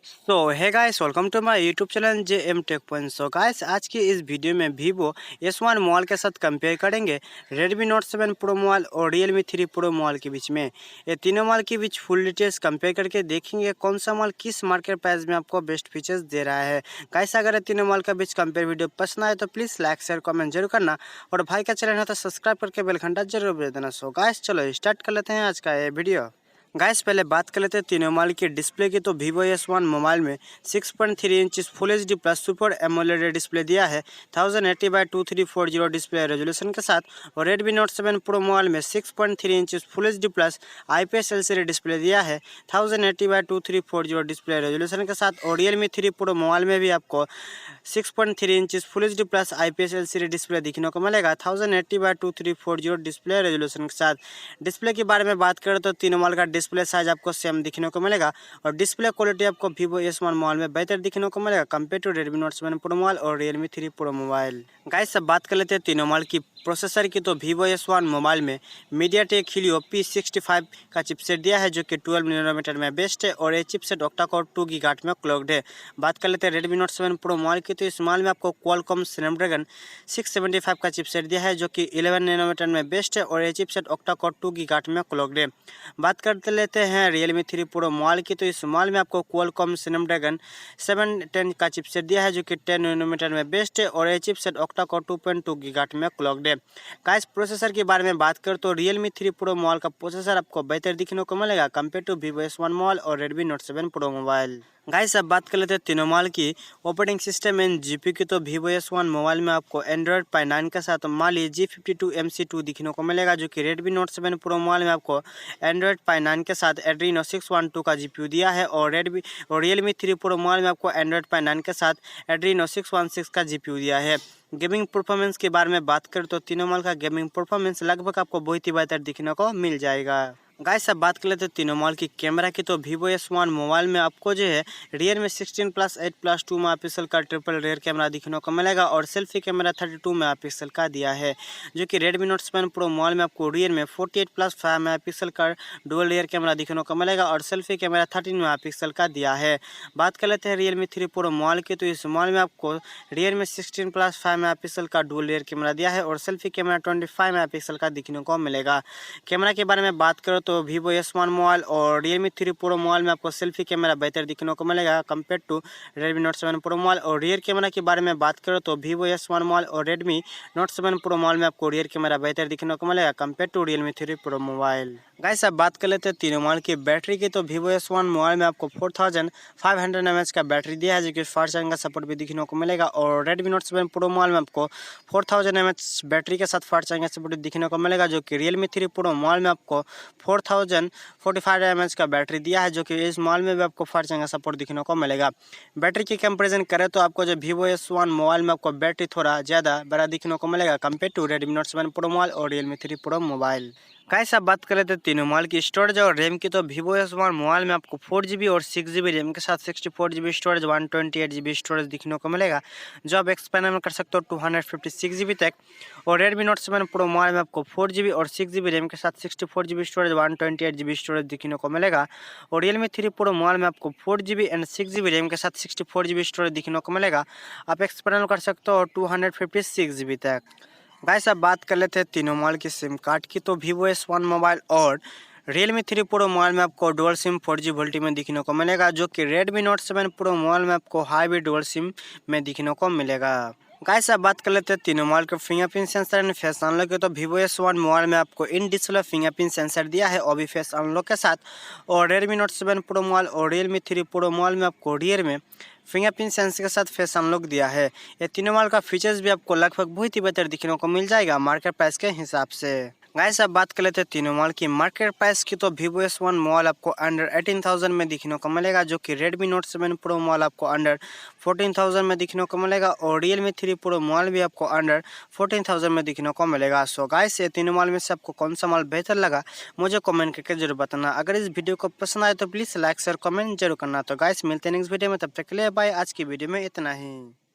So hi guys, welcome to my YouTube channel J M tech point. So guys, आज की इस video में Vivo S1 mobile के साथ कंपेयर करेंगे Redmi Note 7 प्रो मोबाइल और Realme 3 प्रो मोबाइल के बीच में। ये तीनों मोबाइल के बीच फुल डिटेल्स कंपेयर करके देखेंगे कौन सा मोबाइल किस मार्केट प्राइस में आपको बेस्ट फीचर्स दे रहा है। गाइस, अगर ये तीनों मोबाइल का बीच कंपेयर वीडियो पसंद आए तो प्लीज़ लाइक शेयर कमेंट जरूर करना, और भाई का चैनल है तो सब्सक्राइब करके बेल घंटा जरूर बजा देना। सो गाइस, चलो स्टार्ट कर लेते हैं आज का ये वीडियो। गाइस, पहले बात कर लेते हैं तीनों मोबाइल की डिस्प्ले की। तो Vivo S1 मोबाइल में 6.3 inch full HD plus super AMOLED display दिया है 1080x2340 डिस्प्ले रेजोल्यूशन के साथ। और Redmi Note 7 प्रो मोबाइल में 6.3 inch full HD plus IPS LCD display दिया है 1080x2340 डिस्प्ले रेजोल्यूशन के साथ। और Realme 3 प्रो मोबाइल में भी आपको 6.3 inch full HD plus IPS LCD display देखने को मिलेगा 1080x2340 डिस्प्ले रेजोल्यूशन के साथ। डिस्प्ले के बारे में बात करें तो तीनों मोबाइल का डिस्प्ले साइज आपको सेम दिखने को मिलेगा, और डिस्प्ले क्वालिटी आपको Vivo S1 मोबाइल में बेहतर दिखने को मिलेगा compare to Redmi Note 7 pro mobile और Realme 3 प्रो मोबाइल। गाइस, अब बात कर लेते हैं तीनों मोबाइल की प्रोसेसर की। तो Vivo S1 मोबाइल में MediaTek Helio P65 का चिपसेट दिया है जो कि 12 नैनोमीटर में बेस्ट है, और ये चिपसेट ऑक्टा कोर 2 गीगाहर्ट्ज में क्लॉक्ड है। बात कर लेते हैं Redmi Note 7 प्रो मोबाइल की। तो इस मोबाइल में आपको Qualcomm Snapdragon 675 का चिपसेट दिया है जो कि 11 नैनोमीटर में बेस्ट है, और ये चिपसेट ऑक्टा कोर 2 गीगाहर्ट्ज में क्लॉक्ड है। बात करते लेते हैं Realme 3 प्रो मोबाइल की। तो इस मोबाइल में आपको Qualcomm Snapdragon 710 का चिपसेट दिया है जो कि 10 नैनोमीटर में बेस्ट है, और ये चिपसेट ऑक्टा कोर 2.2 गीगाहर्ट्ज में क्लॉक्ड है। गाइस, प्रोसेसर के बारे में बात करें तो Realme 3 प्रो मोबाइल का प्रोसेसर आपको बेहतर दिखने को मिलेगा compare to Vivo S1 mobile और Redmi Note 7 pro mobile. Guys, अब बात कर लेते हैं तीनों मोबाइल की ऑपरेटिंग सिस्टम एंड जीपीयू की। तो Vivo S1 मोबाइल में आपको Android Pie 9 के साथ Mali G52MC2 दिखने को मिलेगा, जो कि Redmi Note 7 प्रो मोबाइल में आपको Android Pie 9 के साथ Adreno 612 का जीपीयू दिया है, और Realme 3 प्रो मोबाइल में आपको Android Pie 9 के साथ Adreno 616 का जीपीयू दिया है। गेमिंग परफॉर्मेंस के बारे में बात करें तो तीनों मोबाइल का गेमिंग परफॉर्मेंस लगभग आपको बहुत ही बेहतर दिखने को मिल जाएगा। गाइस, अब बात कर लेते हैं तीनों मोबाइल की कैमरा की। तो Vivo S1 मोबाइल में आपको जो है रियर में 16+8+2 मेगापिक्सल का ट्रिपल रेयर कैमरा दिखने को मिलेगा, और सेल्फी कैमरा 32 मेगापिक्सल का दिया है, जो कि Redmi Note 7 प्रो मोबाइल में आपको रियर में 48+5 मेगापिक्सल का डुअल रेयर कैमरा दिखने को मिलेगा, और सेल्फी कैमरा 13 मेगापिक्सल का दिया है। बात कर लेते हैं Realme 3 प्रो मोबाइल की। तो इस मोबाइल में आपको रियर में 16+5 मेगापिक्सल का डुअल रेयर कैमरा दिया है, और सेल्फी कैमरा 25 मेगापिक्सल का दिखने को मिलेगा। कैमरा के बारे में बात करो तो Vivo S1 मोबाइल और Realme 3 प्रो मोबाइल में आपको सेल्फी कैमरा बेहतर दिखने को मिलेगा compare to Redmi Note 7 pro mobile. और रियर कैमरा के बारे में बात करो तो Vivo S1 मोबाइल और Redmi Note 7 प्रो मोबाइल में आपको रियर कैमरा बेहतर दिखने को मिलेगा compare to Realme 3 pro mobile. Guys, अब बात कर लेते हैं तीनों मोबाइल की बैटरी की। तो Vivo S1 मोबाइल में आपको 4500 mAh का बैटरी दिया है जो कि फास्ट चार्जिंग का सपोर्ट भी दिखने को मिलेगा, और Redmi Note 7 प्रो मोबाइल में आपको 4000 mAh बैटरी के साथ फास्ट चार्जिंग का सपोर्ट दिखने को मिलेगा, जो कि Realme 3 प्रो मोबाइल में आपको 4045 mAh का बैटरी दिया है, जो कि इस मोबाइल में भी आपको फास्ट चार्जिंग का सपोर्ट दिखने को मिलेगा। बैटरी की कंपैरिजन करें तो आपको जो Vivo S1 मोबाइल में आपको बैटरी थोड़ा ज़्यादा बड़ा दिखने को मिलेगा compare to Redmi Note 7 pro mobile और Realme 3 प्रो मोबाइल। गाइस, अब बात कर लेते हैं तीनों मोबाइल की स्टोरेज और रैम की। तो Vivo S1 मोबाइल में आपको 4GB और 6GB रैम के साथ 64GB स्टोरेज 128GB स्टोरेज दिखने को मिलेगा, जो आप एक्सपेंड कर सकते हो 256GB तक। और Redmi Note 7 प्रो मोबाइल में आपको 4GB और 6GB रैम के साथ 64GB स्टोरेज 128GB स्टोरेज दिखने को मिलेगा, और Realme 3 प्रो मोबाइल में आपको 4GB एंड 6GB रैम के साथ 64GB स्टोरेज दिखने को मिलेगा, आप एक्सपेंड कर सकते हो 256GB तक। गाइस, अब बात कर लेते हैं तीनों मोबाइल की सिम कार्ड की। तो Vivo S1 मोबाइल और Realme 3 प्रो मोबाइल में आपको डुअल सिम 4G वोल्टी में दिखने को मिलेगा, जो कि Redmi Note 7 प्रो मोबाइल में आपको हाईब्रिड डुअल सिम में दिखने को मिलेगा। गाइस, अब बात कर लेते हैं तीनों मोबाइल के fingerprint sensor and face unlock की। तो Vivo S1 मोबाइल में आपको इन डिस्प्ले फिंगरप्रिंट सेंसर दिया है और भी फेस अनलॉक के साथ, और Redmi Note 7 प्रो मोबाइल और Realme 3 प्रो मोबाइल में आपको रियर में फिंगरप्रिंट सेंसर के साथ फेस अनलॉक दिया है। ये तीनों मोबाइल का फीचर्स भी आपको लगभग बहुत ही बेहतर दिखने को मिल जाएगा मार्केट प्राइस के हिसाब से। गाइस, अब बात कर लेते हैं तीनों मोबाइल की मार्केट प्राइस की। तो Vivo S1 मोबाइल आपको अंडर 18,000 में दिखने को मिलेगा, जो कि Redmi Note 7 प्रो मोबाइल आपको अंडर 14,000 में दिखने को मिलेगा, और Realme 3 प्रो मोबाइल भी आपको अंडर 14,000 में दिखने को मिलेगा। सो गाइस, ये तीनों मोबाइल में से आपको कौन सा मोबाइल बेहतर लगा मुझे कमेंट करके जरूर बताना। अगर इस वीडियो को पसंद आए तो प्लीज़ लाइक शेयर कमेंट जरूर करना। तो गाइस, मिलते हैं नेक्स्ट वीडियो में, तब तक के लिए बाय। आज की वीडियो में इतना ही।